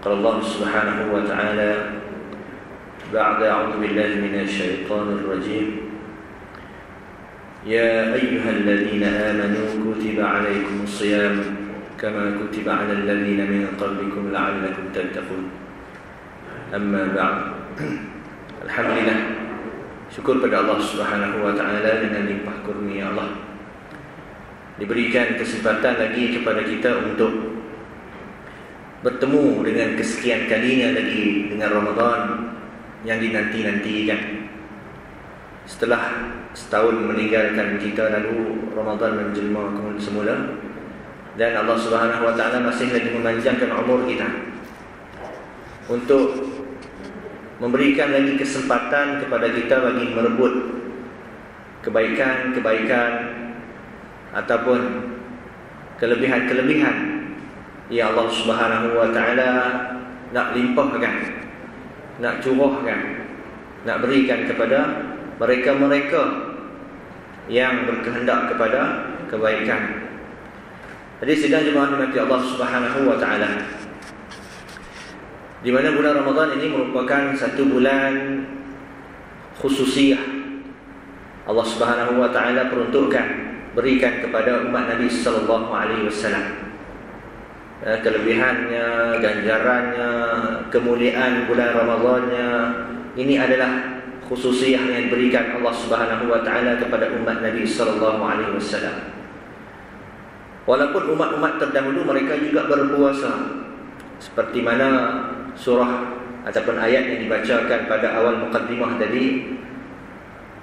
قال الله سبحانه وتعالى بعد أعوذ بالله من الشيطان الرجيم يا أيها الذين آمنوا كتب عليكم الصيام كما كتب على الذين من قبلكم لعلكم تتقون أما بعد Alhamdulillah, syukur pada Allah Subhanahu wa taala dengan limpah kurnia Allah. Diberikan kesempatan lagi kepada kita untuk bertemu dengan kesekian kalinya lagi dengan Ramadan yang dinanti-nantikan. Setelah setahun meninggalkan kita, lalu Ramadan menjelma semula, dan Allah Subhanahu wa taala masih lagi memanjangkan umur kita untuk memberikan lagi kesempatan kepada kita bagi merebut kebaikan-kebaikan ataupun kelebihan-kelebihan yang Allah Subhanahu wa taala nak limpahkan, nak curahkan, nak berikan kepada mereka-mereka yang berkehendak kepada kebaikan. Jadi sidang jemaah dimati Allah Subhanahu wa taala, di mana bulan Ramadan ini merupakan satu bulan khususiyah Allah Subhanahu wa taala peruntukkan, berikan kepada umat Nabi sallallahu alaihi wasallam. Kelebihannya, ganjarannya, kemuliaan bulan Ramadannya, ini adalah khususiyah yang diberikan Allah Subhanahu wa taala kepada umat Nabi sallallahu alaihi wasallam. Walaupun umat-umat terdahulu mereka juga berpuasa, seperti mana surah ataupun ayat yang dibacakan pada awal muqaddimah tadi,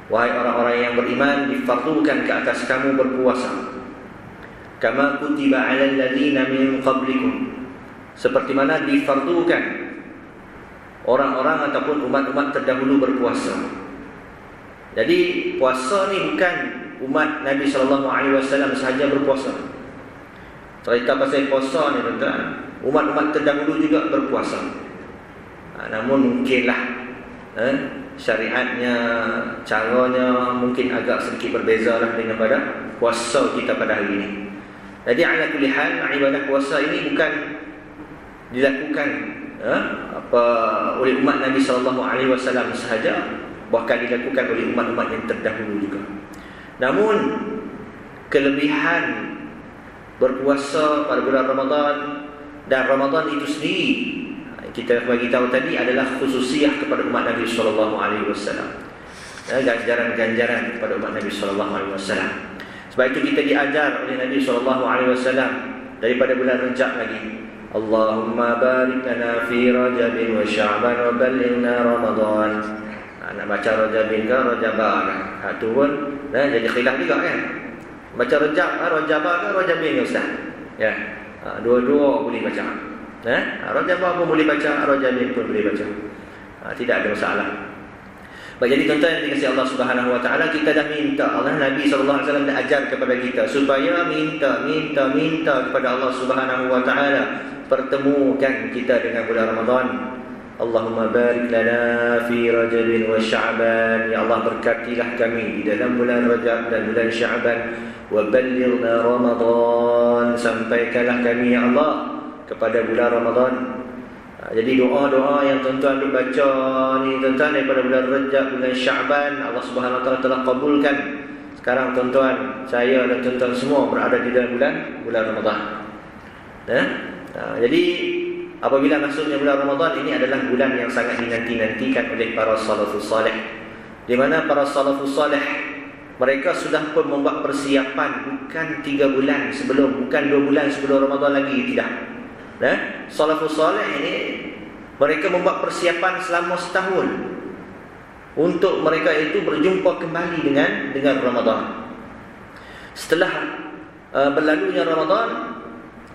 wahai orang-orang yang beriman, difardukan ke atas kamu berpuasa kama kutiba 'alal ladzina min qablikum, seperti mana difardukan orang-orang ataupun umat-umat terdahulu berpuasa. Jadi puasa ni bukan umat Nabi sallallahu alaihi wasallam sahaja berpuasa. Cerita pasal puasa ni tuan-tuan, umat-umat terdahulu juga berpuasa. Namun mungkinlah syariatnya, caranya mungkin agak sedikit berbeza lah dengan pada puasa kita pada hari ini. Jadi ala kulli hal, ibadah puasa ini bukan dilakukan oleh umat Nabi sallallahu alaihi wasallam sahaja, bahkan dilakukan oleh umat-umat yang terdahulu juga. Namun kelebihan berpuasa pada bulan Ramadan dan Ramadan itu sendiri, kita bagi tahu tadi, adalah khususiyah kepada umat Nabi sallallahu alaihi wasallam. Ganjaran-ganjaran kepada umat Nabi sallallahu alaihi wasallam. Sebab itu kita diajar oleh Nabi sallallahu alaihi wasallam daripada bulan Rajab lagi, Allahumma barik lana fi Rajabin wa Sya'ban wa ballighna Ramadan. Nak baca Rajabin ke Rajaban, itu pun jadi khilaf juga kan. Baca Rajab, Rajabah ke Rajabin ke Ustaz? Ya. Dua-dua boleh baca. Rajabah pun boleh baca, Rajabin pun boleh baca. Tidak ada masalah. Jadi tuan-tuan yang dikasihi Allah Subhanahu wa taala, kita dah minta, Allah Nabi sallallahu alaihi wasallam dah ajar kepada kita supaya minta kepada Allah Subhanahu wa taala pertemukan kita dengan bulan Ramadan. Allahumma barik lana fi Rajabin wa Sya'ban, ya Allah berkatilah kami di dalam bulan Rajab dan bulan Sya'ban, wa ballighna Ramadan, sampaikanlah kami ya Allah kepada bulan Ramadan. Jadi doa-doa yang tuan-tuan duk baca ni tuan-tuan daripada bulan Rajab, bulan Sya'ban, Allah Subhanahu wa taala telah kabulkan. Sekarang tuan-tuan, saya dan tuan-tuan semua berada di dalam bulan Ramadan. Jadi apabila masuknya bulan Ramadan, ini adalah bulan yang sangat dinanti-nantikan oleh para salafus salih, di mana para salafus salih mereka sudah pun membuat persiapan bukan 3 bulan sebelum, bukan 2 bulan sebelum Ramadan lagi, tidak. Salafus salih ini mereka membuat persiapan selama setahun untuk mereka itu berjumpa kembali dengan Ramadan. Setelah berlalunya Ramadan,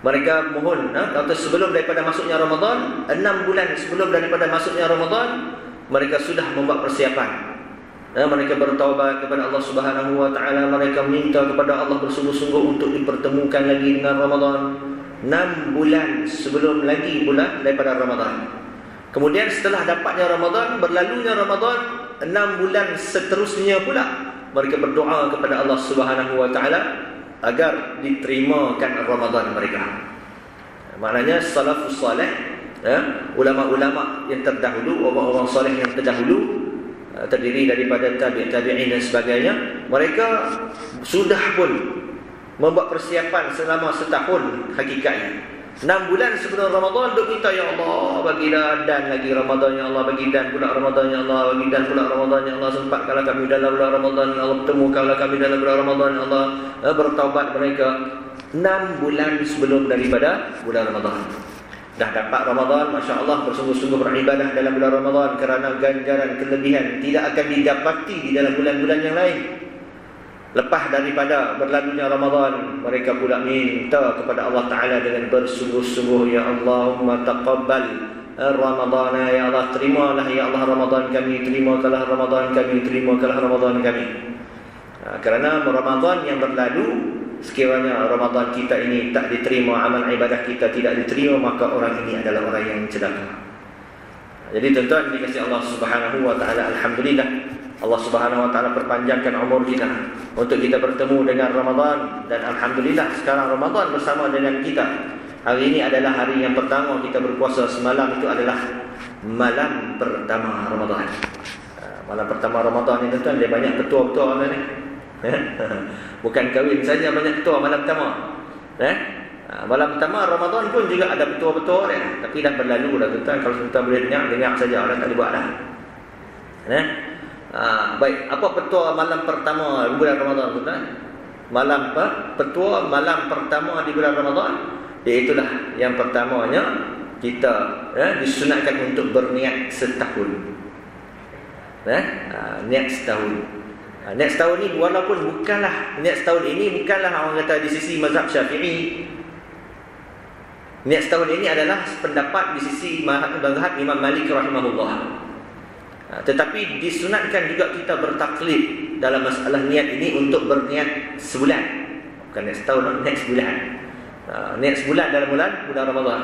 mereka mohon atau sebelum daripada masuknya Ramadan, 6 bulan sebelum daripada masuknya Ramadan, mereka sudah membuat persiapan. Mereka bertaubat kepada Allah Subhanahu wa taala, mereka minta kepada Allah bersungguh-sungguh untuk dipertemukan lagi dengan Ramadan 6 bulan sebelum lagi bulan daripada Ramadan. Kemudian setelah dapatnya Ramadan, berlalunya Ramadan, 6 bulan seterusnya pula mereka berdoa kepada Allah Subhanahu wa taala agar diterimakan Ramadan mereka. Maknanya salafus salih ulama-ulama yang terdahulu, orang-orang soleh yang terdahulu, terdiri daripada tabi'in dan sebagainya, mereka sudah pun membuat persiapan selama setahun hakikatnya. 6 bulan sebelum Ramadan duk minta, ya Allah bagilah dan lagi Ramadan, ya Allah bagi dan pula Ramadan, ya Allah bagi dan pula Ramadan, ya Allah sempatkanlah kami dalam bulan Ramadan, ya Allah temukanlah kami dalam bulan Ramadan, ya Allah. Bertaubat mereka 6 bulan sebelum daripada bulan Ramadan. Dah dapat Ramadan, Masya Allah, bersungguh-sungguh beribadah dalam bulan Ramadan, kerana ganjaran kelebihan tidak akan didapati di dalam bulan-bulan yang lain. Lepas daripada berlalunya Ramadan, mereka pula minta kepada Allah Ta'ala dengan bersungguh-sungguh, ya Allahumma taqabbal Ramadana, ya Allah terimalah ya Allah Ramadan kami, terimakanlah Ramadan kami, terimakanlah Ramadan kami. Kerana Ramadan yang berlalu, sekiranya Ramadan kita ini tak diterima, amal ibadah kita tidak diterima, maka orang ini adalah orang yang celaka. Jadi tuan-tuan dikasihi Allah Subhanahu wa Ta'ala, alhamdulillah Allah Subhanahu wa Ta'ala perpanjangkan umur kita untuk kita bertemu dengan Ramadan, dan alhamdulillah sekarang Ramadan bersama dengan kita. Hari ini adalah hari yang pertama kita berpuasa. Semalam itu adalah malam pertama Ramadan. Malam pertama Ramadan ini tuan, dia banyak ketua-ketua ni. Bukan kahwin saja banyak ketua malam pertama. Malam pertama Ramadan pun juga ada ketua-ketua dia. Tapi dah berlalu dah tuan. Kalau tuan boleh dengar saja, orang tak boleh buat dah. Baik, apa petua malam pertama bulan Ramadan tuan? Malam petua malam pertama di bulan Ramadan, iaitulah yang pertamanya kita disunatkan untuk berniat setahun. Niat setahun. Niat setahun ni walaupun bukanlah niat setahun ini bukanlah orang kata di sisi mazhab Syafi'i. Niat setahun ini adalah pendapat di sisi mazhab Imam Malik rahimahullah. Tetapi disunatkan juga kita bertaklid dalam masalah niat ini untuk berniat sebulan. Bukan niat setahun, niat sebulan. Niat sebulan dalam bulan Ramadan.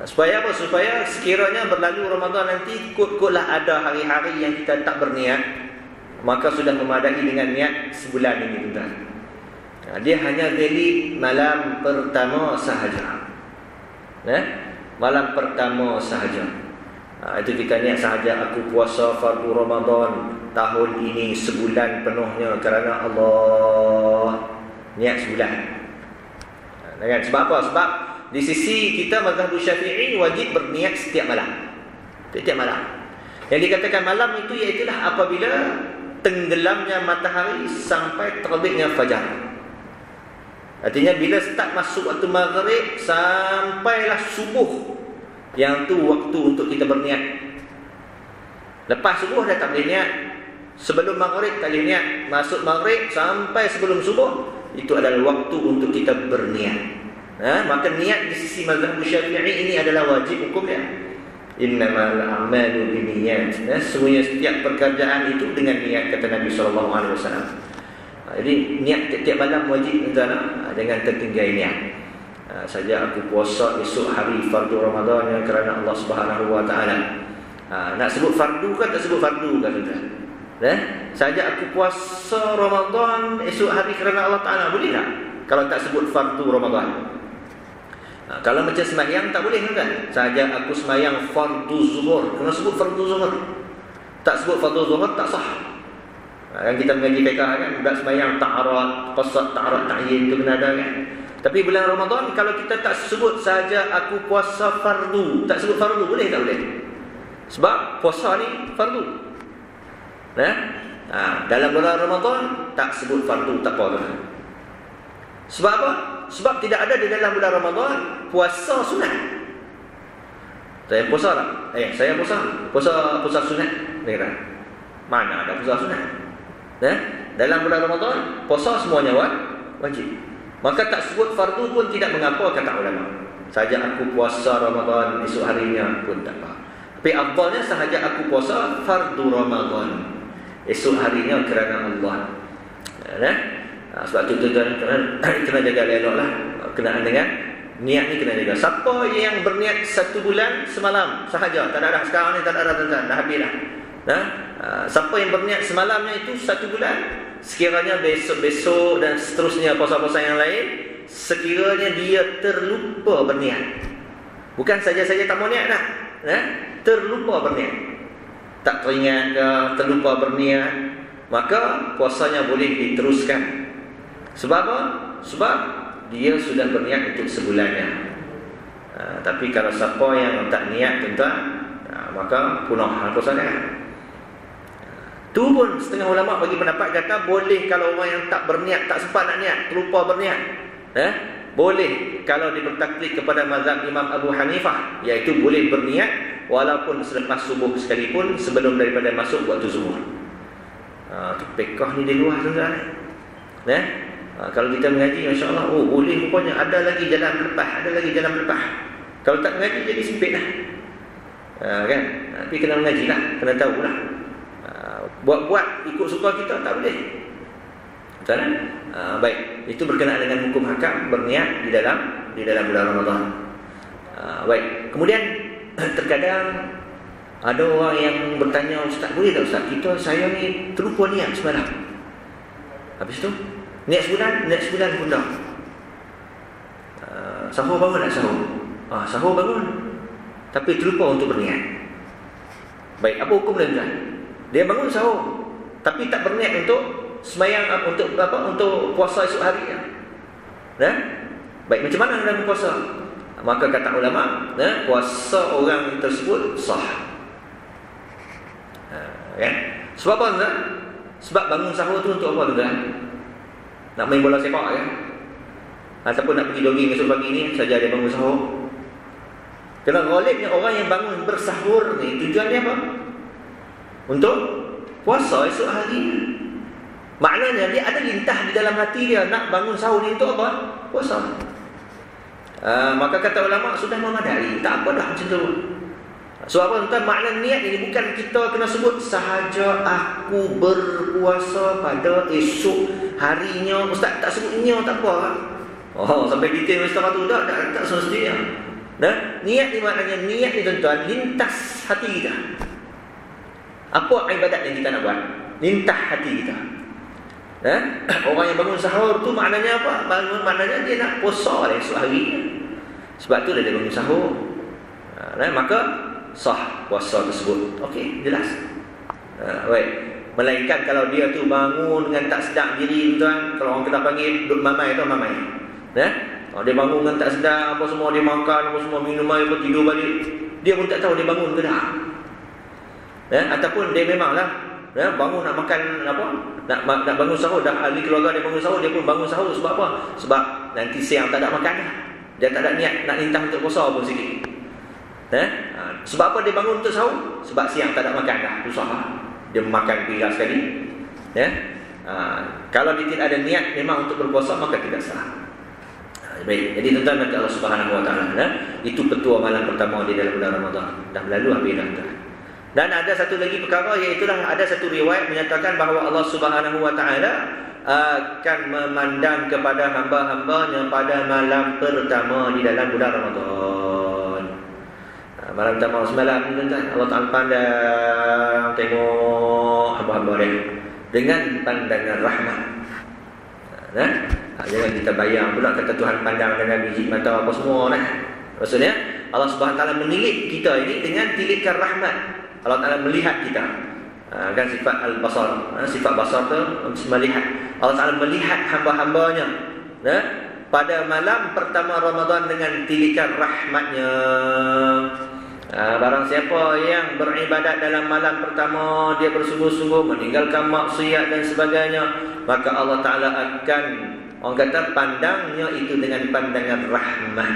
Supaya apa? Supaya sekiranya berlalu Ramadan nanti, ikut-ikutlah ada hari-hari yang kita tak berniat, maka sudah memadai dengan niat sebulan ini tuan. Dia hanya valid malam pertama sahaja. Malam pertama sahaja. Itu kita niat sahaja, aku puasa fardu Ramadan tahun ini sebulan penuhnya kerana Allah. Niat sebulan. Sebab apa? Sebab di sisi kita mazhab Syafi'i wajib berniat setiap malam. Setiap malam. Yang dikatakan malam itu iaitulah apabila tenggelamnya matahari sampai terbitnya fajar. Artinya bila start masuk waktu maghrib sampailah subuh, yang tu waktu untuk kita berniat. Lepas subuh dah tak boleh niat. Sebelum maghrib tak boleh niat. Masuk maghrib sampai sebelum subuh, itu adalah waktu untuk kita berniat. Maka niat di sisi mazhab Syafi'i ini adalah wajib hukumnya. Innamal a'malu binniyat. Semuanya setiap pekerjaan itu dengan niat, kata Nabi SAW. Jadi niat tiap malam wajib dengan tertinggal niat. Saja aku puasa esok hari fardu Ramadan yang kerana Allah Subhanahu wa Ta'ala. Nak sebut fardu kan tak sebut fardu kan tuan? Saja aku puasa Ramadan esok hari kerana Allah Ta'ala, boleh tak? Kalau tak sebut fardu Ramadan. Kalau macam sembahyang tak boleh kan? Saja aku sembahyang fardu zuhur, kena sebut fardu zuhur. Tak sebut fardu zuhur tak sah. Kan kita mengaji fiqh kan, budak sembahyang ta'arat, qasad ta'arat ta'yin tu kena ada kan. Tapi bulan Ramadan kalau kita tak sebut saja aku puasa fardu, tak sebut fardu, boleh tak boleh? Sebab puasa ni fardu. Dalam bulan Ramadan tak sebut fardu tak apa. Sebab apa? Sebab tidak ada di dalam bulan Ramadan puasa sunat. Saya puasa tak? Saya puasa sunat. Mana ada puasa sunat? Dalam bulan Ramadan puasa semuanya wajib. Maka tak sebut fardu pun tidak mengapa, kata ulama. Saja aku puasa Ramadan esok harinya pun tak apa. Tapi afdalnya sahaja aku puasa fardu Ramadan esok harinya kerana Allah. Sebab tu tuan kena jaga elok-eloklah kenaan dengan niat ni, kena jaga. Siapa yang berniat 1 bulan semalam sahaja, tak ada dah sekarang ni, tak ada tuan-tuan, dah habis dah. Siapa yang berniat semalamnya itu 1 bulan, sekiranya besok-besok dan seterusnya puasa-puasa yang lain, sekiranya dia terlupa berniat, Bukan saja-saja tak mau niat dah, terlupa berniat, tak teringat ke, terlupa berniat, maka puasanya boleh diteruskan. Sebab apa? Sebab dia sudah berniat untuk sebulannya. Tapi kalau siapa yang tak niat tuan-tuan, maka punah puasanya. Tu pun setengah ulama bagi pendapat kata boleh kalau orang yang tak berniat, tak sempat nak niat, terlupa berniat, boleh kalau dibertaklid kepada mazhab Imam Abu Hanifah, iaitu boleh berniat walaupun selepas subuh sekalipun, sebelum daripada masuk waktu zuhur. Tu pekah ni di luar tuan-tuan. Kalau kita mengaji, masya-Allah, boleh rupanya ada lagi jalan lepas, ada lagi jalan lepas. Kalau tak mengaji jadi sempit lah. Kan? Tapi kena mengaji lah, kena tahu lah. Buat-buat ikut suka kita tak boleh. Betul kan? Baik, itu berkenaan dengan hukum hakam berniat di dalam bulan Ramadan. Baik, kemudian terkadang ada orang yang bertanya, Ustaz, boleh tak Ustaz, saya ni terlupa niat semalam. Habis tu niat sebulan pun dah. Sahur bangun tak sahur? Sahur bangun, tapi terlupa untuk berniat. Baik, apa hukum dia? Dia bangun sahur, tapi tak berniat untuk sembahyang, untuk puasa esok hari. Baik, macam mana dalam puasa? Maka kata ulama, puasa orang tersebut sah. Sebab apa tuan? Sebab bangun sahur tu untuk apa tuan? Nak main bola sepak kan? Ataupun nak pergi jogging esok pagi ni saja dia bangun sahur. Kerana ghalibnya orang yang bangun bersahur ni tujuannya apa? Untuk puasa esok hari. Maknanya dia ada lintah di dalam hati dia nak bangun sahur ni untuk apa? Puasa. Maka kata ulama sudah memadai, tak apa dah macam tu. So apa tuan, makna niat ini bukan kita kena sebut sahaja aku berpuasa pada esok harinya. Ustaz tak sebutnya tak apa. Sampai detail Ustaz tu tak semestinya. Niat ni maknanya, niat ni tuan-tuan lintas hati kita. Apa ibadat yang kita nak buat? Lintah hati kita. Orang yang bangun sahur tu maknanya apa? Maknanya dia nak puasa esok hari. Sebab tu dia bangun sahur. Maka sah puasa tersebut. Okey, jelas. Baik. Melainkan kalau dia tu bangun dengan tak sedar diri tuan, kalau orang kita panggil duduk mamai tu mamai. Dia bangun dengan tak sedar apa semua, dia makan apa semua, minum air, tidur balik. Dia pun tak tahu dia bangun ke dah. Ataupun dia memanglah bangun nak makan apa, nak bangun sahur, dah ahli keluarga dia bangun sahur, dia pun bangun sahur sebab apa? Sebab nanti siang tak ada makan dah. Dia tak ada niat nak lintah untuk puasa pun sikit. Sebab apa dia bangun untuk sahur? Sebab siang tak ada makan dah, susah lah. Dia makan pira sekali. Kalau dia tidak ada niat memang untuk berpuasa, maka tidak sah. Baik, jadi tuan-tuan nanti Allah Subhanahu Wa Taala, itu petua malam pertama di dalam bulan Ramadan. Dah berlalu habis dah. Dan ada satu lagi perkara, iaitu ada satu riwayat menyatakan bahawa Allah Subhanahu Wa Taala akan memandang kepada hamba-hambanya pada malam pertama di dalam bulan Ramadan. Malam pertama semalam ni tuan-tuan, Allah Taala pandang, tengok hamba-hamba dia dengan pandangan rahmat. Jangan kita bayang pula kata Tuhan pandang dengan biji mata apa semua lah. Maksudnya Allah Subhanahu Wa Taala menilik kita ini dengan tilikan rahmat. Allah Taala melihat kita. Kan sifat al-basar, sifat basar tu melihat. Allah Taala melihat hamba-hambanya pada malam pertama Ramadan dengan tilikan rahmatnya. Barang siapa yang beribadat dalam malam pertama, dia bersungguh-sungguh meninggalkan maksiat dan sebagainya, maka Allah Ta'ala akan, orang kata, pandangnya itu dengan pandangan rahmat.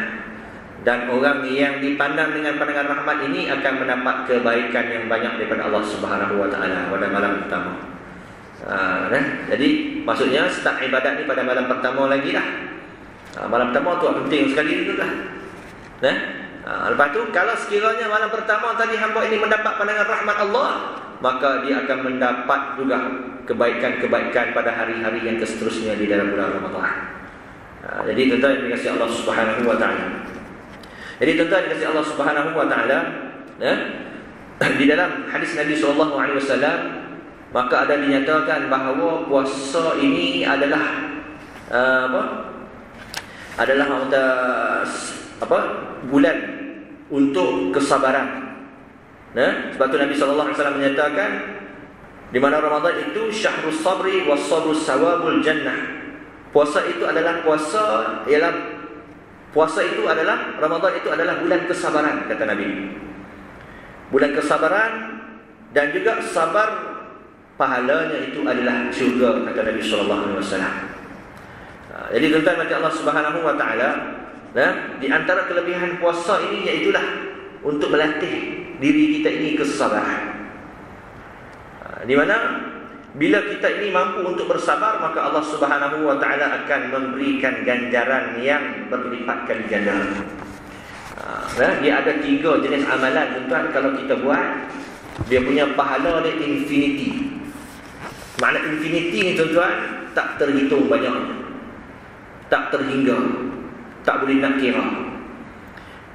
Dan orang yang dipandang dengan pandangan rahmat ini akan mendapat kebaikan yang banyak daripada Allah Subhanahu Wa Ta'ala pada malam pertama. Jadi maksudnya start ibadat ni pada malam pertama lagi lah. Malam pertama tu penting sekali itu lah. Lepas tu kalau sekiranya malam pertama tadi hamba ini mendapat pandangan rahmat Allah, maka dia akan mendapat juga kebaikan-kebaikan pada hari-hari yang seterusnya di dalam bulan Ramadan. Jadi tuan-tuan yang dikasihi Allah Subhanahu Wa Ta'ala. Jadi tuan-tuan yang dikasihi Allah Subhanahu Wa Ta'ala, di dalam hadis Nabi SAW, maka ada dinyatakan bahawa puasa ini adalah bulan untuk kesabaran. Sebab tu Nabi SAW menyatakan di mana Ramadan itu syahrus sabri was sabrus sawabul jannah. Puasa itu adalah Ramadan itu adalah bulan kesabaran, kata Nabi. Bulan kesabaran dan juga sabar pahalanya itu adalah syurga, kata Nabi SAW. Jadi tuan-tuan mati Allah Subhanahu wa taala, di antara kelebihan puasa ini iaitulah untuk melatih diri kita ini kesabaran. Di mana bila kita ini mampu untuk bersabar, maka Allah Subhanahu wa taala akan memberikan ganjaran yang berlipat kali ganda. Dia ada 3 jenis amalan, tuan-tuan, kalau kita buat, dia punya pahala dia infinity. Makna infinity ni, tuan-tuan, tak terhitung banyaknya, tak terhingga, tak boleh nak kira.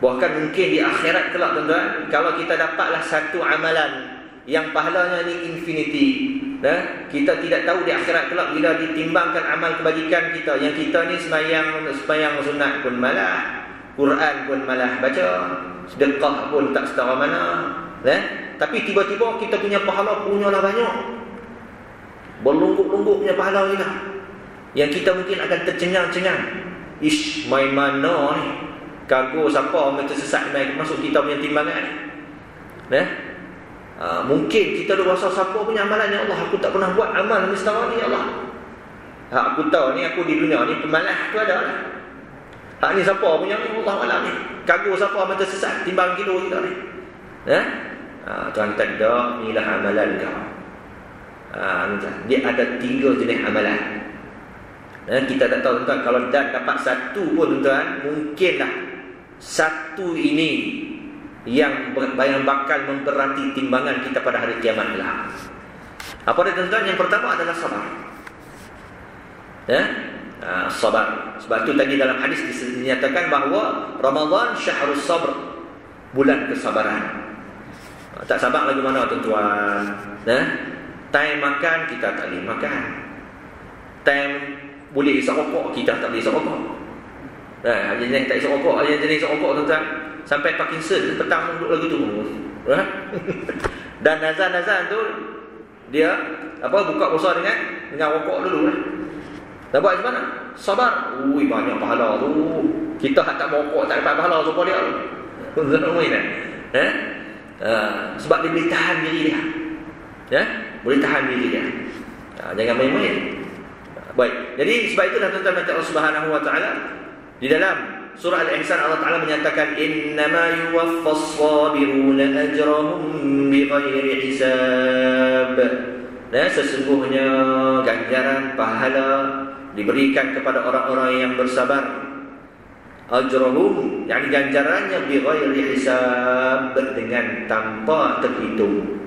Bahkan mungkin di akhirat kelak, tuan-tuan, kalau kita dapatlah satu amalan yang pahalanya ni infinity, kita tidak tahu di akhirat kelak bila ditimbangkan amal kebajikan kita, yang kita ni sembahyang sunat pun malah, Quran pun malah baca, sedekah pun tak setara mana, tapi tiba-tiba kita punya pahala punyalah banyak, berlungguk-lungguk punya pahala ni lah, yang kita mungkin akan tercengang-cengang. Ish, main mana ni, kagum siapa macam sesat masuk kita punya timbangan ni. Mungkin kita dah rasa siapa punya amalan, ya Allah, aku tak pernah buat amal ni setara ni, ya Allah. Aku tahu ni, aku di dunia ni pemalas tu ada lah. Hak ni siapa punya ni, Allah alam ni, kagum siapa macam sesat timbang kilo kita ni. Tuan tak, inilah amalan kau. Dia ada 3 jenis amalan. Kita tak tahu, tuan, kalau dah dapat satu pun, tuan, mungkinlah satu ini yang bakal memberati timbangan kita pada hari kiamat lah. Apa dia, tuan-tuan? Yang pertama adalah sabar. Sabar. Sebab tu tadi dalam hadis dinyatakan bahawa Ramadan syahrus sabr, bulan kesabaran. Tak sabar lagi mana, tuan-tuan? Time makan kita tak boleh makan. Time boleh isap rokok kita tak boleh isap rokok. Ada jenis tak isap rokok, ada jenis isap rokok, tuan-tuan, sampai Parkinson, petang duduk lagi tu. Dan nazar-nazar tu dia buka puasa dengan rokok dulu lah. Dah buat macam mana? Sabar. Ui, banyak pahala tu. Kita tak merokok tak dapat pahala siapa dia. Sebab dia boleh tahan diri dia. Boleh tahan diri dia. Jangan main-main. Baik. Jadi sebab itulah, tuan-tuan, Allah Subhanahu wa taala di dalam surah Al-Ihsan Allah Ta'ala menyatakan innama yuwaffas sabiruna ajrahum bighairi hisab. Sesungguhnya ganjaran pahala diberikan kepada orang-orang yang bersabar. Ajrahum, yakni ganjarannya bighairi hisab, dengan tanpa terhitung.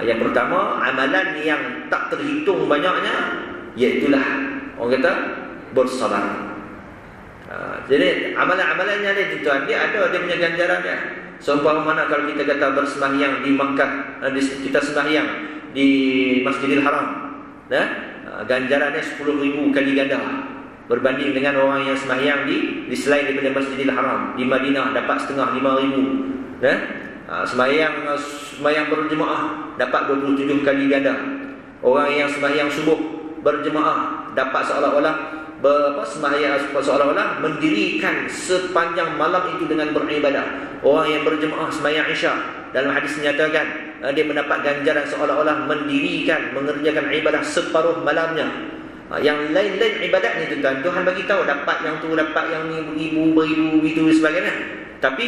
Yang pertama, amalan yang tak terhitung banyaknya, iaitulah orang kata bersabar. Jadi amalan-amalannya ni, tuan, dia ada dia punya ganjaran dia. Seumpama mana kalau kita kata bersembahyang di Makkah, kita sembahyang di Masjidil Haram, ganjarannya 10,000 kali ganda berbanding dengan orang yang sembahyang di selain daripada Masjidil Haram. Di Madinah dapat setengah 5,000. Sembahyang berjemaah dapat 27 kali ganda. Orang yang sembahyang subuh berjemaah dapat seolah-olah seolah-olah mendirikan sepanjang malam itu dengan beribadah. Orang yang berjemaah sembahyang Isya, dalam hadis menyatakan dia mendapat ganjaran seolah-olah mengerjakan ibadah separuh malamnya. Yang lain-lain ibadat ni, tuan, Tuhan bagi tahu dapat yang tu, dapat yang ni, beribu itu sebagainya. Tapi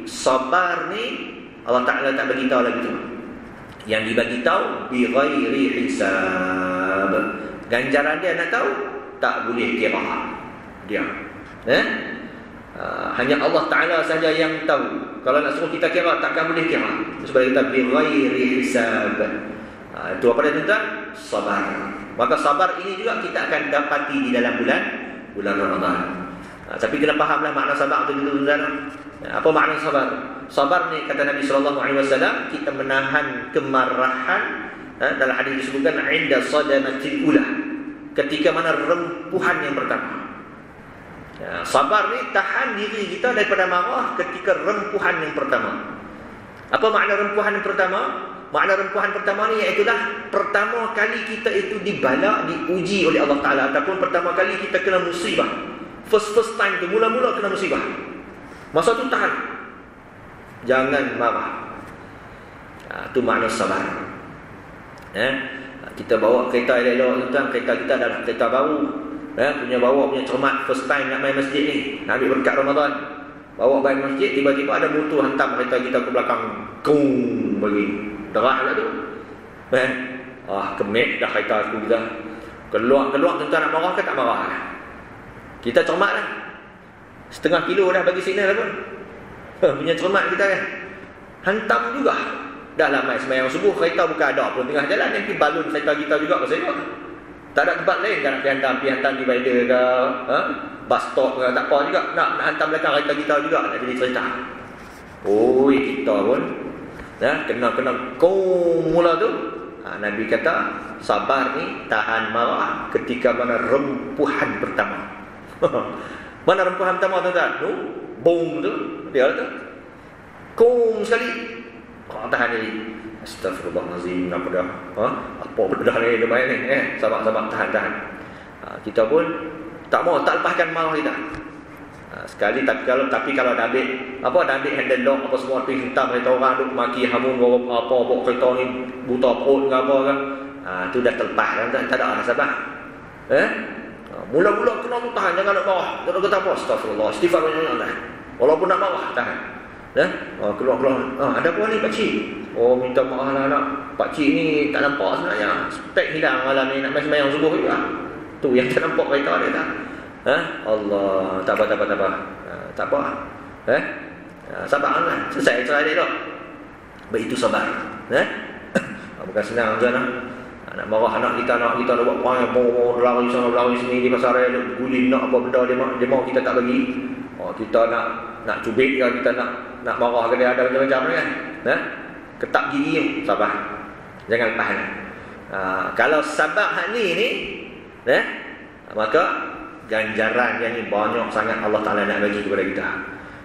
sabar ni Allah Ta'ala tak bagi tahu lagi tu. Yang dibagi tahu bi ghairi hisab. Ganjaran dia nak tahu, tak boleh kira dia. Hanya Allah Ta'ala saja yang tahu. Kalau nak suruh kita kira, takkan boleh kira. Sebab kita bi ghairi hisab. Itu apa dia, tuan? Sabar. Maka sabar ini juga kita akan dapati di dalam bulan Ramadan. Tapi kena fahamlah makna sabar itu dulu, tuan. Apa makna sabar? Sabar ni, kata Nabi SAW, kita menahan kemarahan. Dalam hadis disebutkan inda sadamatil ula, ketika mana rempuhan yang pertama. Sabar ni tahan diri kita daripada marah ketika rempuhan yang pertama. Apa makna rempuhan yang pertama? Makna rempuhan pertama ni iaitulah pertama kali kita itu dibala, diuji oleh Allah Ta'ala, ataupun pertama kali kita kena musibah. First time tu, mula-mula kena musibah. Masa tu tahan, jangan marah. Itu makna sabar. Kita bawa kereta elok-elok tuan, kereta kita adalah kereta baru, punya cermat, first time nak main masjid ni, nak ambil berkat Ramadan. Bawa main masjid, tiba-tiba ada motor hantam kereta kita ke belakang, kung bagi derah lah tu. Kemek dah kereta aku kita. Keluar tuan nak marah ke tak marah? Kita cermat lah, setengah kilo dah bagi signal lah pun. Punya cermat kita kan, hantam juga. Dah lama sembahyang subuh, kereta bukan ada pun tengah jalan, nanti balun kereta kita juga pasal itu. Tak ada tempat lain kan nak pergi hantam divider ke, bus stop ke, tak apa juga. Nak hantam belakang kereta kita juga, nak jadi cerita. Kita pun kena mula tu. Nabi kata sabar ni tahan marah ketika mana rempuhan pertama. Mana rempuhan pertama tuan-tuan? Boom tu, dia tu. Sekali. Tahan diri. Astagfirullahalazim, apa dah? Apa benda ni dia main ni? Sabar-sabar, tahan. Kita pun tak lepaskan marah kita. Sekali tapi kalau dah ambil handle lock apa semua, pergi hentam kereta orang duk maki hamun apa bawa kereta ni buta perut ke apa kan. Tu dah terlepas kan, tak ada sabar. Mula-mula kena tahan, jangan nak marah. Jangan kata apa, astagfirullah, istighfar Allah. Walaupun nak marah, tahan. Keluar. Ada apa ni pakcik? Minta maaf lah nak. Pakcik ni tak nampak sebenarnya. Spek hilang malam ni, nak main sembahyang subuh juga. Tu yang tak nampak kereta dia tak. Allah, tak apa. Tak apa. Sabarlah. Selesai cerai dia tak. Begitu sabar. Bukan senang tuan lah. Nak marah anak kita nak buat perang yang lari sana lari sini di pasar raya, guling nak apa benda dia mau kita tak bagi. Kita nak cubit ke, kita nak marah ke dia, ada macam-macam kan. Ketak gigi, sabar. Jangan tahan. Kalau sabar hak ni maka ganjaran yang ni banyak sangat Allah Ta'ala nak bagi kepada kita.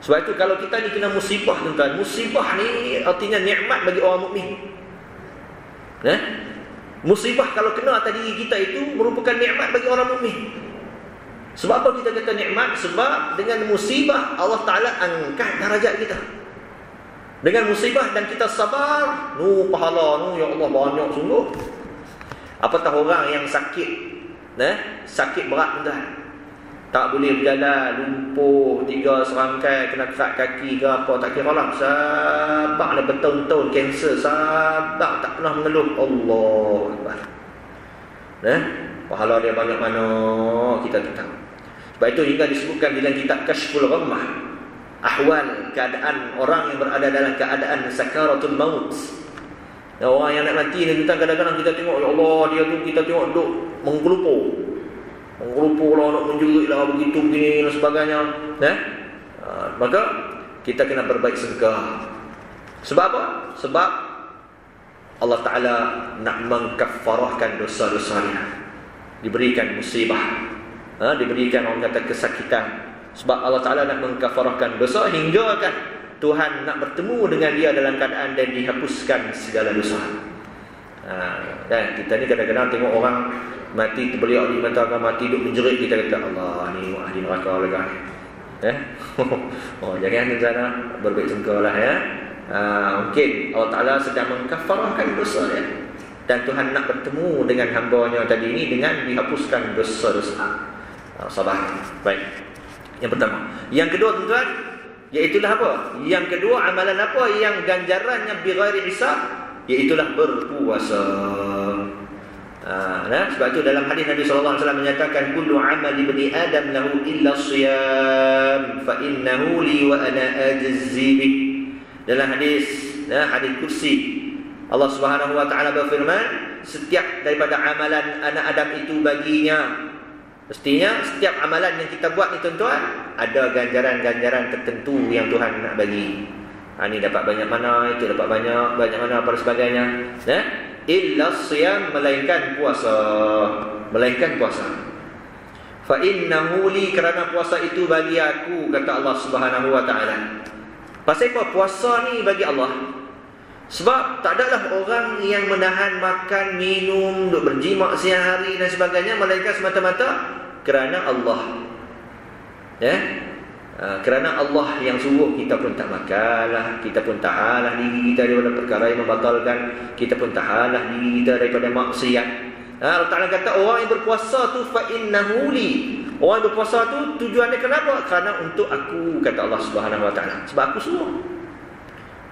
Sebab itu kalau kita ni kena musibah tuan-tuan, musibah ni artinya nikmat bagi orang mukmin. Musibah kalau kena atas diri kita itu merupakan nikmat bagi orang mukmin. Sebab apa kita kata nikmat? Sebab dengan musibah Allah Ta'ala angkat darajat kita. Dengan musibah dan kita sabar, pahala ya Allah banyak sungguh. Apatah orang yang sakit, sakit berat tuan, tak boleh berjalan, lumpuh, 3 serangkai, kena kerat kaki ke apa, tak kira lah, sabar dah bertahun-tahun, kanser, sabar, tak pernah mengeluh. Allah Akbar. Pahala dia banyak mana kita tak tahu. Sebab itu hingga disebutkan dalam kitab Kashful Ghammah, ahwal, keadaan orang yang berada dalam keadaan sakaratul maut. Orang yang nak mati ni, kadang-kadang kita tengok, ya Allah, dia tu kita tengok duduk menggelupur lah, nak menjerit lah, begitu begini dan sebagainya. Maka kita kena berbaik sangka. Sebab apa? Sebab Allah Ta'ala nak mengkafarahkan dosa-dosa dia. Diberikan musibah, diberikan orang kata kesakitan. Sebab Allah Ta'ala nak mengkafarahkan dosa hingga kan Tuhan nak bertemu dengan dia dalam keadaan dan dihapuskan segala dosa. Kita ni kadang-kadang tengok orang mati terbeliak di mata, mati duk menjerit, kita kata Allah ni ahli neraka lega ni. Jangan di sana, berbaik sangka lah ya. Mungkin Allah Ta'ala sedang mengkafarahkan dosa dia, dan Tuhan nak bertemu dengan hamba-Nya tadi ini dengan dihapuskan dosa-dosa. Sabar. Baik. Yang pertama. Yang kedua tuan-tuan, iaitulah apa? Yang kedua, amalan apa yang ganjarannya bighairi hisab? Iaitulah berpuasa. Sebab itu dalam hadis Nabi SAW menyatakan, kullu amali ibni Adam lahu illa siyam fa innahu li wa ana ajzi bih. Dalam hadis kursi, Allah Subhanahu wa taala berfirman, setiap daripada amalan anak Adam itu baginya. Mestinya setiap amalan yang kita buat ni tuan-tuan, ada ganjaran-ganjaran tertentu yang Tuhan nak bagi. Ini dapat banyak mana, itu dapat banyak mana, apa sebagainya. Illa siyam, melainkan puasa. Fa innahu li, kerana puasa itu bagi aku, kata Allah Subhanahu wa taala. Pasal apa puasa ni bagi Allah? Sebab tak adalah orang yang menahan makan, minum, duk berjima siang hari dan sebagainya melainkan semata-mata kerana Allah. Kerana Allah yang suruh, kita pun tak makanlah, kita pun tahanlah diri kita daripada perkara yang membatalkan, kita pun tahanlah diri kita daripada maksiat. Allah Ta'ala kata orang yang berpuasa tu fa innahu li. Orang yang berpuasa tu tujuannya kenapa? Kerana untuk aku, kata Allah Subhanahu wa taala. Sebab aku suruh.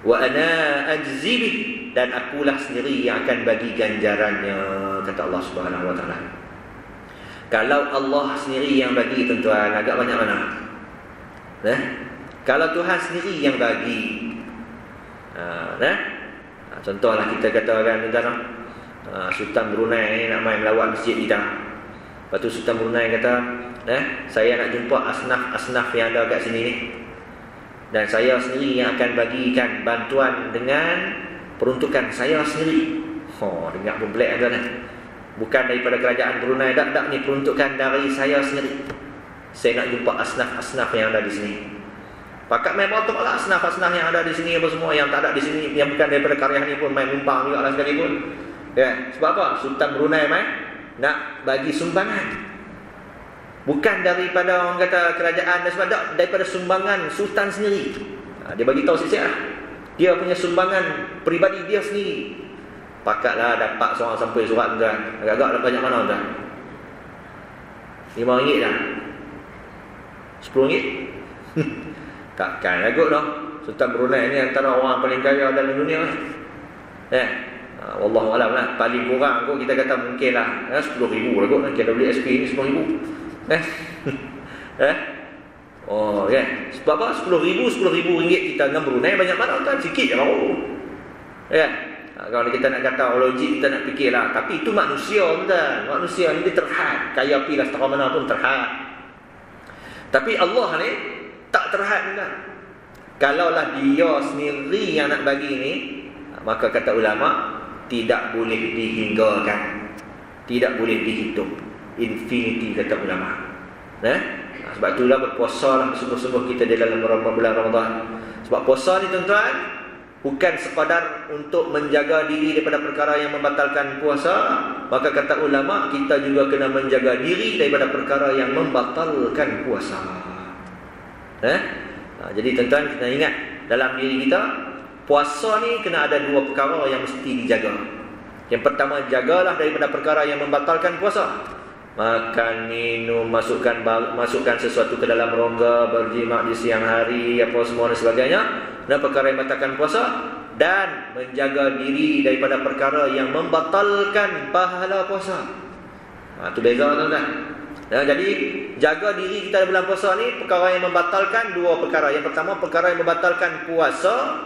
Wa ana ajzi bih, dan akulah sendiri yang akan bagi ganjarannya, kata Allah Subhanahu wa taala. Kalau Allah sendiri yang bagi, tuan-tuan, agak banyak mana? Kalau Tuhan sendiri yang bagi, contohlah kita katakan, tuan-tuan, Sultan Brunei ni nak main melawat masjid kita. Lepas tu Sultan Brunei kata, saya nak jumpa asnaf-asnaf yang ada kat sini ni, dan saya sendiri yang akan bagikan bantuan dengan peruntukan saya sendiri. Dengar pun pelik tuan. Bukan daripada kerajaan Brunei, tak ni peruntukan dari saya sendiri. Saya nak jumpa asnaf-asnaf yang ada di sini. Pakat main motor lah asnaf-asnaf yang ada di sini, apa semua yang tak ada di sini, yang bukan daripada karya ni pun main numpang juga lah sekalipun. Sebab apa? Sultan Brunei nak bagi sumbangan. Bukan daripada orang kata kerajaan dan sebab daripada sumbangan Sultan sendiri. Dia bagi tahu siap-siap. Dia punya sumbangan peribadi dia sendiri. Pakatlah dapat seorang sampai surat tuan. Agak-agak banyak mana tuan? RM5 dah. RM10? Takkan lagut dah. Sultan Brunei ni antara orang paling kaya dalam dunia. Wallahu alam lah. Paling kurang kot kita kata mungkin lah RM10,000 lah kot. KWSP ni RM10,000. Sebab apa? RM10,000 kita dengan Brunei banyak mana tuan? Sikit je lah. Kalau kita nak kata logik, kita nak fikir lah. Tapi itu manusia tuan. Manusia ni dia terhad. Kaya pilah setara mana pun terhad. Tapi Allah ni tak terhad tuan. Kalaulah dia sendiri yang nak bagi ni, maka kata ulama, tidak boleh dihinggakan, tidak boleh dihitung. Infinity, kata ulama. Sebab itulah berpuasa lah sungguh-sungguh kita di dalam bulan Ramadan. Sebab puasa ni tuan-tuan bukan sekadar untuk menjaga diri daripada perkara yang membatalkan puasa. Maka kata ulama, kita juga kena menjaga diri daripada perkara yang membatalkan puasa. Jadi tuan-tuan kena ingat, dalam diri kita puasa ni kena ada dua perkara yang mesti dijaga. Yang pertama, jagalah daripada perkara yang membatalkan puasa. Makan, minum, masukkan sesuatu ke dalam rongga, berjima di siang hari, apa semua dan sebagainya, dan perkara yang membatalkan puasa. Dan menjaga diri daripada perkara yang membatalkan pahala puasa. Itu beza tuan-tuan. Jadi jaga diri kita dalam bulan puasa ni, perkara yang membatalkan dua perkara. Yang pertama, perkara yang membatalkan puasa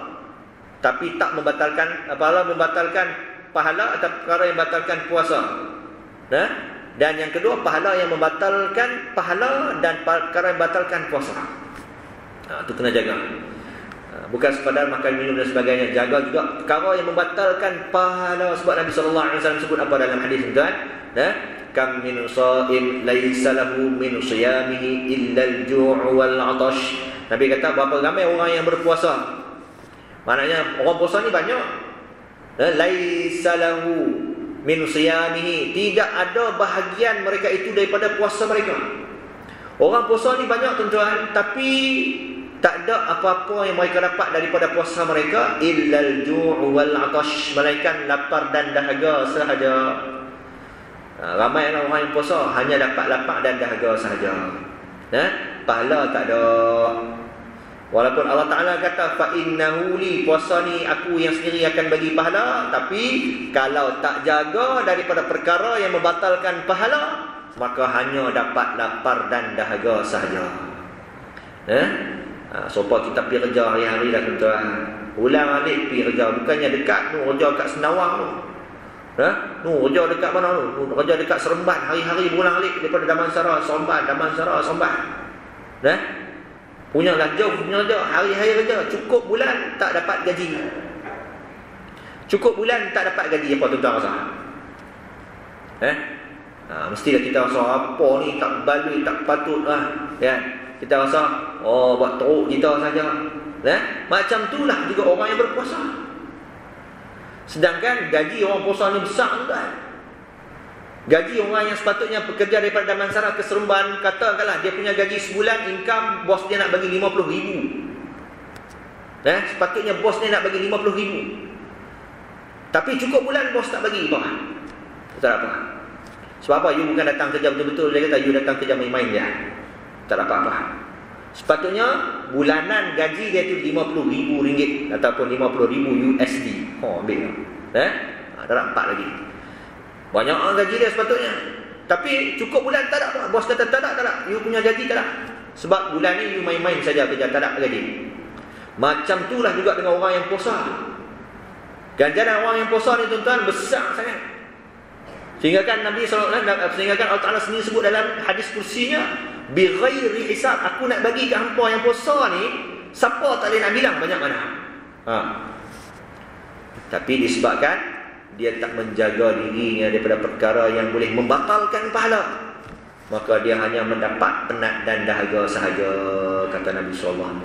tapi tak membatalkan membatalkan pahala, atau perkara yang membatalkan puasa. Dan yang kedua, pahala yang membatalkan pahala dan perkara yang membatalkan puasa. Itu kena jaga. Bukan sekadar makan, minum dan sebagainya, jaga juga perkara yang membatalkan pahala. Sebab Nabi SAW sebut apa dalam hadis tuan? Kam min sha'im laisa lahu min siyamihi illa al-ju' wal 'atash. Nabi kata berapa ramai orang yang berpuasa. Maknanya orang puasa ni banyak. Laisa lahu min siyamihi, tidak ada bahagian mereka itu daripada puasa mereka. Orang puasa ni banyak tuan-tuan, tapi tak ada apa-apa yang mereka dapat daripada puasa mereka illal ju' wal 'atash, melainkan lapar dan dahaga sahaja. Ramailah orang yang puasa hanya dapat lapar dan dahaga sahaja. Pahala tak ada. Walaupun Allah Ta'ala kata fa innahu li, puasa ni aku yang sendiri akan bagi pahala, tapi kalau tak jaga daripada perkara yang membatalkan pahala, maka hanya dapat lapar dan dahaga sahaja. Supaya kita pergi kerja hari-hari dah tuan-tuan. Ulang alik pergi kerja, bukannya dekat tu, kerja kat Senawang tu. Kerja dekat mana tu? Kerja dekat Seremban, hari-hari berulang alik daripada Damansara Seremban, Damansara Seremban. Punyalah jauh, hari-hari kerja, cukup bulan tak dapat gaji. Cukup bulan tak dapat gaji, apa tuan-tuan rasa? Mestilah kita rasa apa ni tak baloi, tak patut lah, kan? Kita rasa buat teruk kita saja. Macam itulah juga orang yang berpuasa. Sedangkan gaji orang puasa ni besar tuan. Gaji orang yang sepatutnya bekerja daripada Damansara ke Seremban, katakanlah dia punya gaji sebulan, income bos dia nak bagi 50,000. Sepatutnya bos dia nak bagi 50,000. Tapi cukup bulan bos tak bagi apa? Tak apa. Sebab apa? You bukan datang kerja betul-betul. Dia kata you datang kerja main-main je. Tak dapat apa. Sepatutnya bulanan gaji dia tu RM50,000 ataupun RM50,000 USD. Ambil lah. Tak dapat lagi. Banyak gaji dia sepatutnya. Tapi cukup bulan tak ada apa. Bos kata tak ada. You punya gaji tak ada. Sebab bulan ni you main-main saja kerja, tak ada gaji. Macam itulah juga dengan orang yang puasa. Ganjaran orang yang puasa ni tuan-tuan besar sangat. Sehingga kan Nabi SAW, sehingga kan Allah Ta'ala sendiri sebut dalam hadis kursinya, bighairi hisab, aku nak bagi ke hampa yang puasa ni, siapa tak boleh nak bilang banyak mana. Tapi disebabkan dia tak menjaga dirinya daripada perkara yang boleh membatalkan pahala, maka dia hanya mendapat penat dan dahaga sahaja, kata Nabi SAW.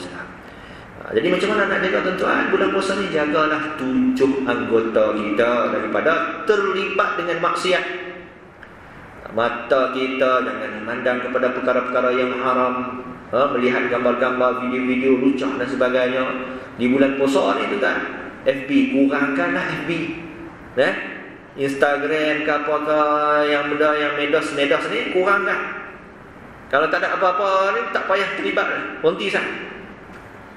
Jadi macam mana nak jaga tuan-tuan? Bulan puasa ni jagalah 7 anggota kita daripada terlibat dengan maksiat. Mata kita jangan memandang kepada perkara-perkara yang haram, melihat gambar-gambar, video-video lucah dan sebagainya. Di bulan puasa ni tuan, FB kurangkanlah FB. Instagram ke apakah yang benda yang medos ni kurangkan. Kalau tak ada apa-apa ni tak payah terlibat, berhenti sah.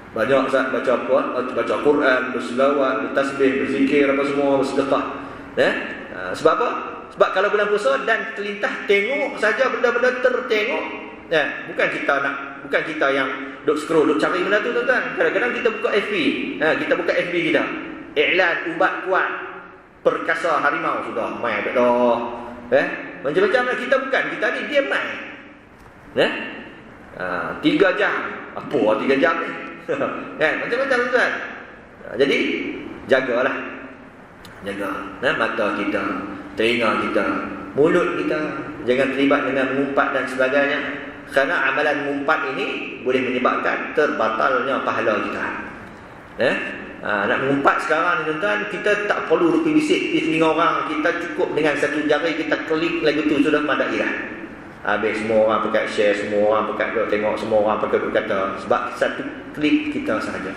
Banyak saat baca apa? Baca Quran, berselawat, bertasbih, berzikir, apa semua, bersedekah. Sebab apa? Sebab kalau bulan puasa dan terlintah tengok saja benda-benda tertengok, bukan kita yang duk scroll, duk cari benda tu tuan-tuan. Kadang-kadang kita buka FB, kita buka FB kita, iklan ubat kuat perkasa harimau sudah mai tak dah. Macam-macam lah kita bukan, kita ni dia mai. 3 jam. Apa 3 jam ni? Macam-macam tuan. Jadi jagalah. Jaga mata kita, telinga kita, mulut kita, jangan terlibat dengan mengumpat dan sebagainya. Kerana amalan mengumpat ini boleh menyebabkan terbatalnya pahala kita. Nak mengumpat sekarang ni tuan, kita tak perlu pergi bisik di telinga orang. Kita cukup dengan satu jari kita klik lagu tu sudah madai dah. Habis semua orang pakai share, semua orang pakai tengok, semua orang pakai berkata. Sebab satu klik kita sahaja.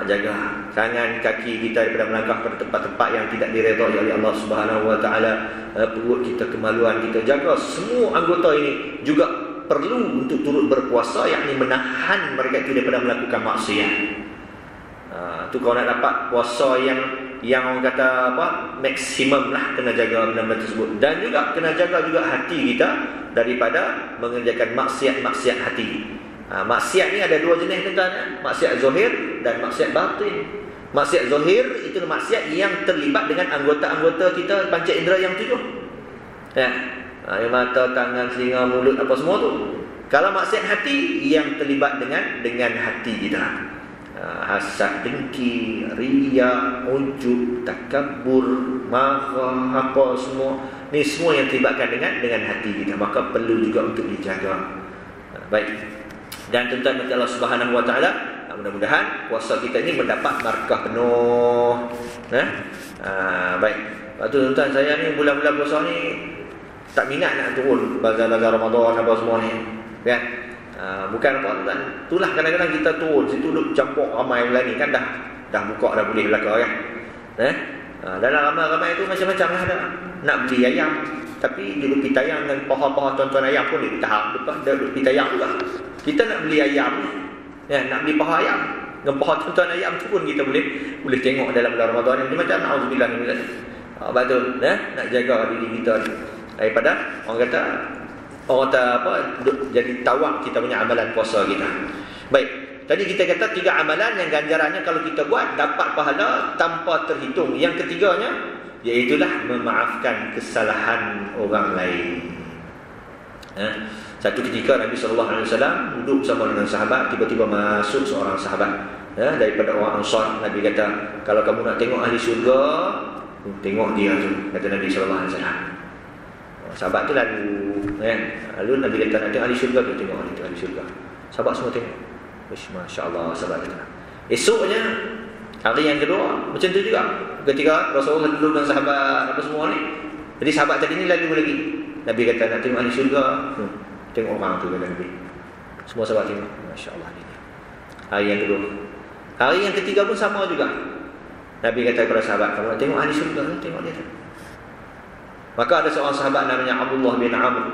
Jaga tangan kaki kita daripada melangkah pada tempat-tempat yang tidak diredai oleh Allah Subhanahu Wa Taala. Perut kita, kemaluan kita, jaga semua anggota ini. Juga perlu untuk turut berpuasa, yakni menahan mereka itu daripada melakukan maksiat. Tu kalau nak dapat puasa yang orang kata apa, maksimum lah, kena jaga benda-benda tersebut. Dan juga kena jaga juga hati kita daripada mengerjakan maksiat-maksiat hati. Maksiat ni ada 2 jenis tuan-tuan, maksiat zahir dan maksiat batin. Maksiat zahir itu maksiat yang terlibat dengan anggota-anggota kita panca indera yang 7. Mata, tangan, telinga, mulut, apa semua tu. Kalau maksiat hati yang terlibat dengan hati kita, hasad, dengki, riya, ujub, takabur, marah, apa semua ni, semua yang terlibatkan dengan hati kita, maka perlu juga untuk dijaga. Baik. Dan tuan-tuan Allah Subhanahu Wa Taala, mudah-mudahan puasa kita ini mendapat markah penuh. Baik. Lepas tu tuan-tuan, saya ni bulan-bulan puasa ni tak minat nak turun bazar-bazar Ramadan apa semua ni, kan? Bukan apa tuan. Itulah kadang-kadang kita turun situ duduk campur ramai bulan ni kan, dah buka dah boleh belaka kan. Dalam ramai-ramai tu macam-macam lah ada. Nak beli ayam, tapi duduk pitayang dan paha-paha tuan-tuan ayam pun dia tahap depan dia duduk pitayang juga. Kita nak beli ayam ni, nak beli paha ayam. Dengan paha tuan-tuan ayam tu pun kita boleh tengok dalam bulan Ramadan ni macam auzubillah min zalik. Betul, nak jaga diri kita ni daripada orang kata jadi tawak kita punya amalan puasa kita. Baik, tadi kita kata 3 amalan yang ganjarannya kalau kita buat dapat pahala tanpa terhitung. Yang ketiganya iaitulah memaafkan kesalahan orang lain. Satu ketika Nabi SAW duduk bersama dengan sahabat, tiba-tiba masuk seorang sahabat daripada orang Ansar. Nabi kata, kalau kamu nak tengok ahli syurga, tengok dia tu, kata Nabi SAW. Sahabat tu lalu kan. Lalu Nabi kata nak tengok ahli syurga tu, tengok ahli syurga. Sahabat semua tengok. Masya-Allah sahabat kata. Esoknya hari yang kedua macam tu juga. Ketika Rasulullah duduk dengan sahabat apa semua ni. Jadi sahabat tadi ni lalu lagi. Nabi kata nak tengok ahli syurga. Tengok orang tu kata Nabi. Semua sahabat tengok. Masya-Allah ni. Hari yang kedua. Hari yang ketiga pun sama juga. Nabi kata kepada sahabat, kalau nak tengok ahli syurga, tengok dia tu. Maka ada seorang sahabat namanya Abdullah bin Amr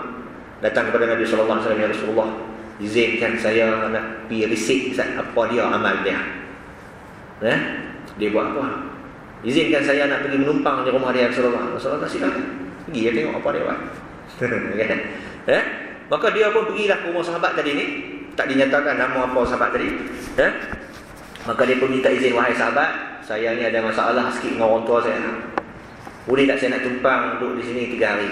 datang kepada Nabi SAW, ya Rasulullah, izinkan saya nak pergi risik apa dia amal dia. Dia buat apa? Izinkan saya nak pergi menumpang di rumah dia Rasulullah. Rasulullah silakan. Pergi dia tengok apa dia buat. Maka dia pun pergilah ke rumah sahabat tadi ni. Tak dinyatakan nama apa sahabat tadi. Maka dia pun minta izin, wahai sahabat, saya ni ada masalah sikit dengan orang tua saya. Boleh tak saya nak tumpang duduk di sini 3 hari?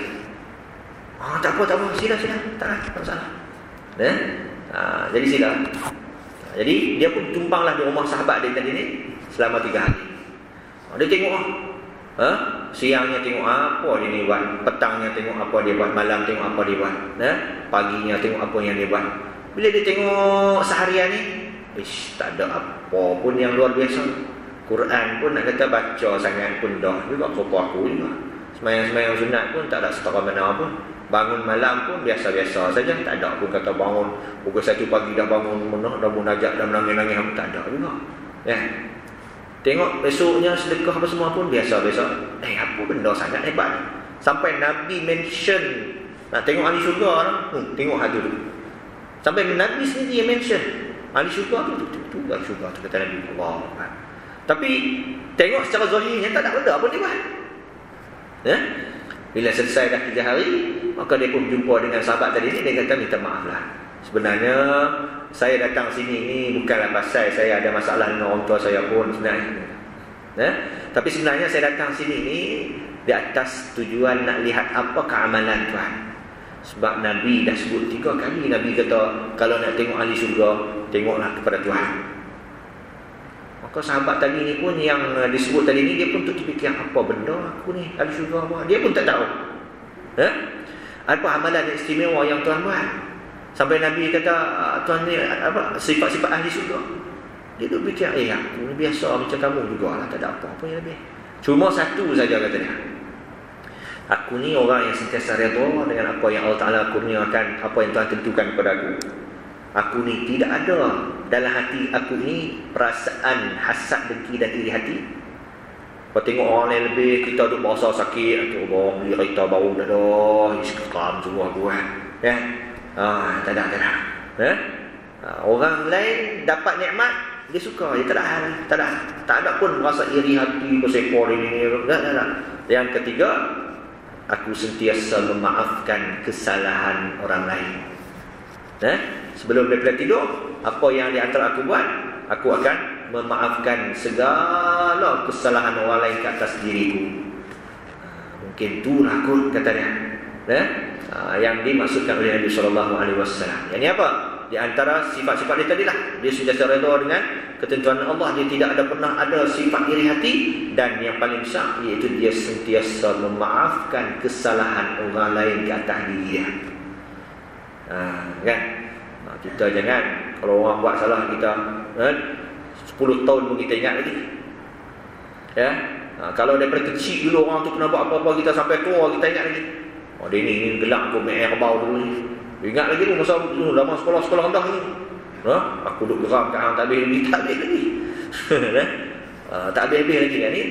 Tak apa, sila. Tak masalah. Jadi sila. Jadi dia pun tumpanglah di rumah sahabat dia tadi ni selama 3 hari. Dia tengok siangnya tengok apa dia ni buat, petangnya tengok apa dia buat, malam tengok apa dia buat, paginya tengok apa yang dia buat. Bila dia tengok seharian ni, tak ada apa pun yang luar biasa. Quran pun nak kata baca sangat pun dah juga sopo aku juga. Semayang-semayang sunat pun tak ada setara mana pun. Bangun malam pun biasa-biasa saja, tak ada pun kata bangun pukul 1 pagi dah bangun dah munajat dah menangis-nangis, tak ada juga. Tengok besoknya sedekah apa semua pun biasa-biasa. Apa benda sangat hebat. Sampai Nabi mention nak tengok ahli syurga tengok hal tu. Sampai Nabi sendiri yang mention ahli syurga tu ahli syurga tu, kata Nabi Allah. Tapi tengok secara zahirnya tak ada benda pun dia buat. Bila selesai dah 3 hari, maka dia pun jumpa dengan sahabat tadi ni. Dia kata minta maaf lah, sebenarnya saya datang sini ni bukanlah pasal saya ada masalah dengan orang tua saya pun sebenarnya. Tapi sebenarnya saya datang sini ni di atas tujuan nak lihat apa keamalan Tuhan. Sebab Nabi dah sebut 3 kali, Nabi kata kalau nak tengok ahli syurga, tengoklah kepada Tuhan. Maka sahabat tadi ni pun yang disebut tadi ni, dia pun terfikir apa benda aku ni ahli syurga apa. Dia pun tak tahu apa amalan istimewa yang Tuhan buat. Sampai Nabi kata Tuhan ni apa sifat-sifat ahli syurga. Dia tu fikir aku ni biasa macam kamu jugalah, tak ada apa-apa yang lebih. Cuma satu saja kata dia, aku ni orang yang sentiasa redha dengan apa yang Allah Ta'ala kurniakan, apa yang Tuhan tentukan kepada aku. Aku ni tidak ada dalam hati aku ni perasaan hasad, dengki dan iri hati. Kau tengok orang lain lebih, kita duduk berasa sakit, Allah beli kereta baru dah dah, iskam semua aku tak ada. Orang lain dapat nikmat, dia suka, dia tak ada pun rasa iri hati, bersepor ini. Tak. Yang ketiga, aku sentiasa memaafkan kesalahan orang lain. Sebelum daripada tidur, apa yang di antara aku buat, aku akan memaafkan segala kesalahan orang lain ke atas diriku. Mungkin itulah kot kata dia. Yang dimaksudkan oleh Nabi SAW. Yang ni apa? Di antara sifat-sifat dia tadilah, dia sentiasa redha dengan ketentuan Allah, dia tidak ada pernah ada sifat iri hati, dan yang paling besar iaitu dia sentiasa memaafkan kesalahan orang lain ke atas diri dia. Kan? Kita jangan, kalau orang buat salah kita 10 tahun pun kita ingat lagi. Kalau daripada kecil dulu orang tu pernah buat apa-apa, kita sampai tua kita ingat lagi. Dia ni gelak aku main kerbau dulu ni. Ingat lagi tu masa lama sekolah rendah ni. Aku duduk geram kat hang tak habis lagi. Tak habis lagi kan ni.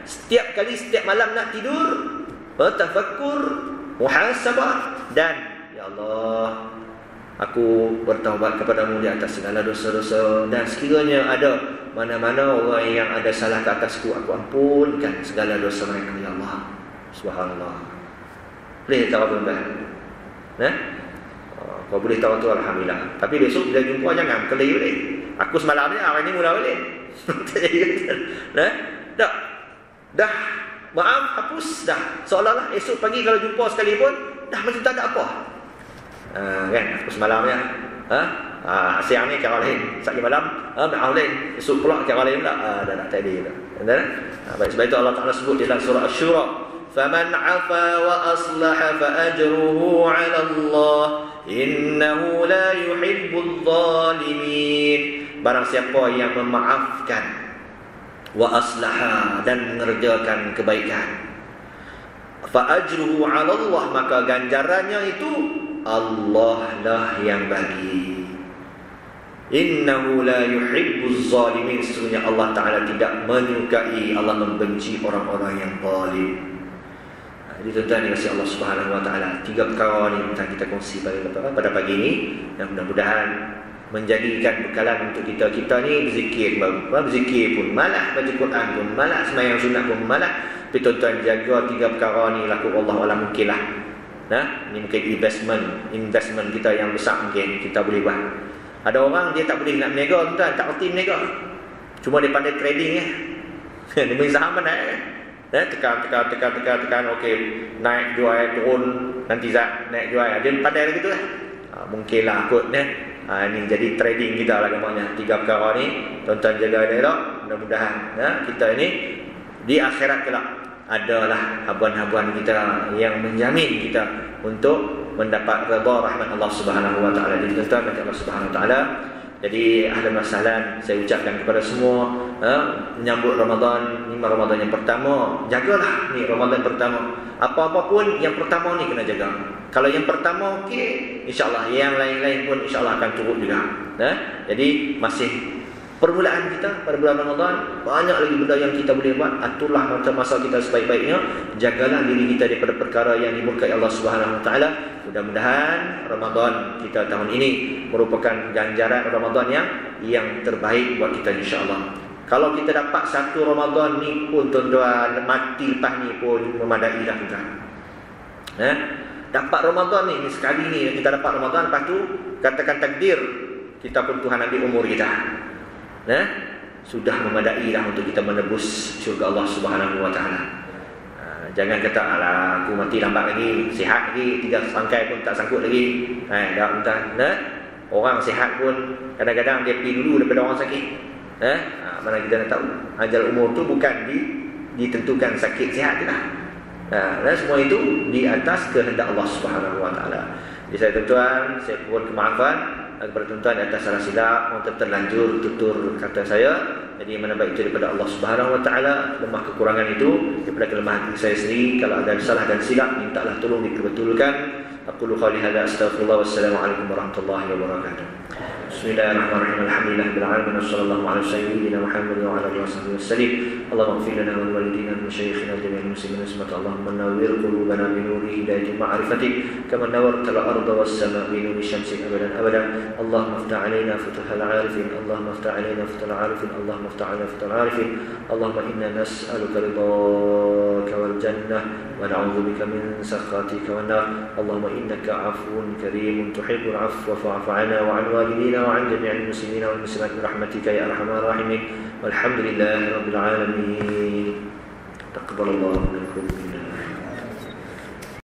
Setiap kali, setiap malam nak tidur, tafakkur, muhasabah, dan ya Allah, aku bertaubat kepadamu di atas segala dosa-dosa, dan sekiranya ada mana-mana orang yang ada salah ke atasku, aku ampunkan segala dosa mereka ya Allah. Subhanallah. Boleh tahu tuan-tuan? Kau boleh tahu tu alhamdulillah. Tapi besok bila jumpa jangan kelih balik. Aku semalam ni hari ni mula balik. Dah maaf, hapus dah. Seolah-olah esok pagi kalau jumpa sekali pun dah macam tak ada apa. Kan aku semalam ya. Siang ni cara lain, satu malam maaf lain, esok pula cara lain pula. Dah tak ada dah. Baik, sebab itu Allah Taala sebut dalam surah Asy-Syura, faman 'afa wa aslaha fa ajruhu 'ala Allah innahu la yuhibbudz zalimin. Barang siapa yang memaafkan wa aslaha dan mengerjakan kebaikan, fa ajruhu 'ala Allah, maka ganjarannya itu Allah lah yang bagi. Innahu la yuhibbuz zalimin, sesungguhnya Allah Ta'ala tidak menyukai, Allah membenci orang-orang yang zalim. Jadi tuan-tuan dikasihi Allah Subhanahu Wa Ta'ala, 3 perkara ni kita kongsi pada pagi ini, dan mudah-mudahan menjadikan bekalan untuk kita ni berzikir. Berzikir pun malas, baca Quran pun malas, sembahyang sunat pun malas. Tapi tuan-tuan jaga 3 perkara ni, laku Allah wala mungkin lah. Nah, ini mungkin investment kita yang besar, mungkin kita boleh buat. Ada orang dia tak boleh nak berniaga, tuan-tuan, tak erti berniaga. Cuma dia pandai trading dia main saham mana tekan okey, naik jual turun, nanti naik jual, dia pandai lah gitu lah. Mungkinlah kot ni jadi trading kita lah gambarnya. 3 perkara ni tuan-tuan jaga elok, mudah-mudahan kita ini di akhirat kelak adalah habuan-habuan kita yang menjamin kita untuk mendapat redha rahmat Allah Subhanahu Wa Taala. Jadi tuan-tuan, Allah Subhanahu Wa Taala. Jadi ahlan wa sahlan, saya ucapkan kepada semua menyambut Ramadan, ni Ramadan yang pertama, jagalah ni Ramadan pertama. Apa-apa pun yang pertama ni kena jaga. Kalau yang pertama okey, insya-Allah yang lain-lain pun insya-Allah akan turut juga. Jadi masih permulaan kita pada bulan Ramadan, banyak lagi benda yang kita boleh buat. Aturlah masa kita sebaik-baiknya, jagalah diri kita daripada perkara yang dimurkai Allah Subhanahu Wa Taala. Mudah-mudahan Ramadan kita tahun ini merupakan ganjaran Ramadan yang terbaik buat kita insya-Allah. Kalau kita dapat satu Ramadan ni pun tuan-tuan, mati lepas ni pun memadai dah tuan. Dapat Ramadan ni sekali ni kita dapat Ramadan, lepas tu katakan takdir kita pun Tuhan ambil umur kita. Sudah memadai dah untuk kita menebus syurga Allah Subhanahu Wa Taala. Jangan kata alah aku mati lambat lagi, sihat lagi, 3 sangkai pun tak sangkut lagi. Dah tuan. Orang sihat pun kadang-kadang dia pergi dulu daripada orang sakit. Mana kita nak tahu ajal umur tu bukan ditentukan sakit sihat je lah. Dan semua itu di atas kehendak Allah Subhanahu Wa Taala. Jadi saya tuan-tuan, saya mohon kemaafan kepada tuan-tuan atas salah silap, untuk terlanjur tutur kata saya. Jadi mana baik itu daripada Allah Subhanahu Wa Taala, lemah kekurangan itu daripada kelemahan diri saya sendiri. Kalau ada salah dan silap, mintalah tolong dibetulkan. Aqulu qali hadza astaghfirullah, wassalamualaikum warahmatullahi wabarakatuh. Bismillahirrahmanirrahim. Alhamdulillahirabbil alamin, wassallallahu ala sayyidina Muhammad wa ala alihi wasallam. Allahumma ighfir lana wa liwalidina wa masyayikhina jami'al muslimin subhanahu Allahumma nawwir qulubana bi nuri hidayati ma'rifatik kama nawwarta al-ardha was-samaa'a bi nuri syamsik abadan abadan. Allahumma iftah 'alaina futuhal 'arifin, Allahumma iftah 'alaina futuhal 'arifin, Allahumma iftah 'alaina futuhal 'arifin. Allahumma inna nas'aluka ridhaka wal jannah wa na'udzu bika min sakhatika wan nar. Allahumma innaka 'afuwun karimun tuhibbul 'afwa fa'fu 'anna wa 'an walidina wa 'an jami'il muslimina wal muslimat bi rahmatika ya arhamar rahimin. Walhamdulillahi rabbil alamin. Taqabbalallahu minkum.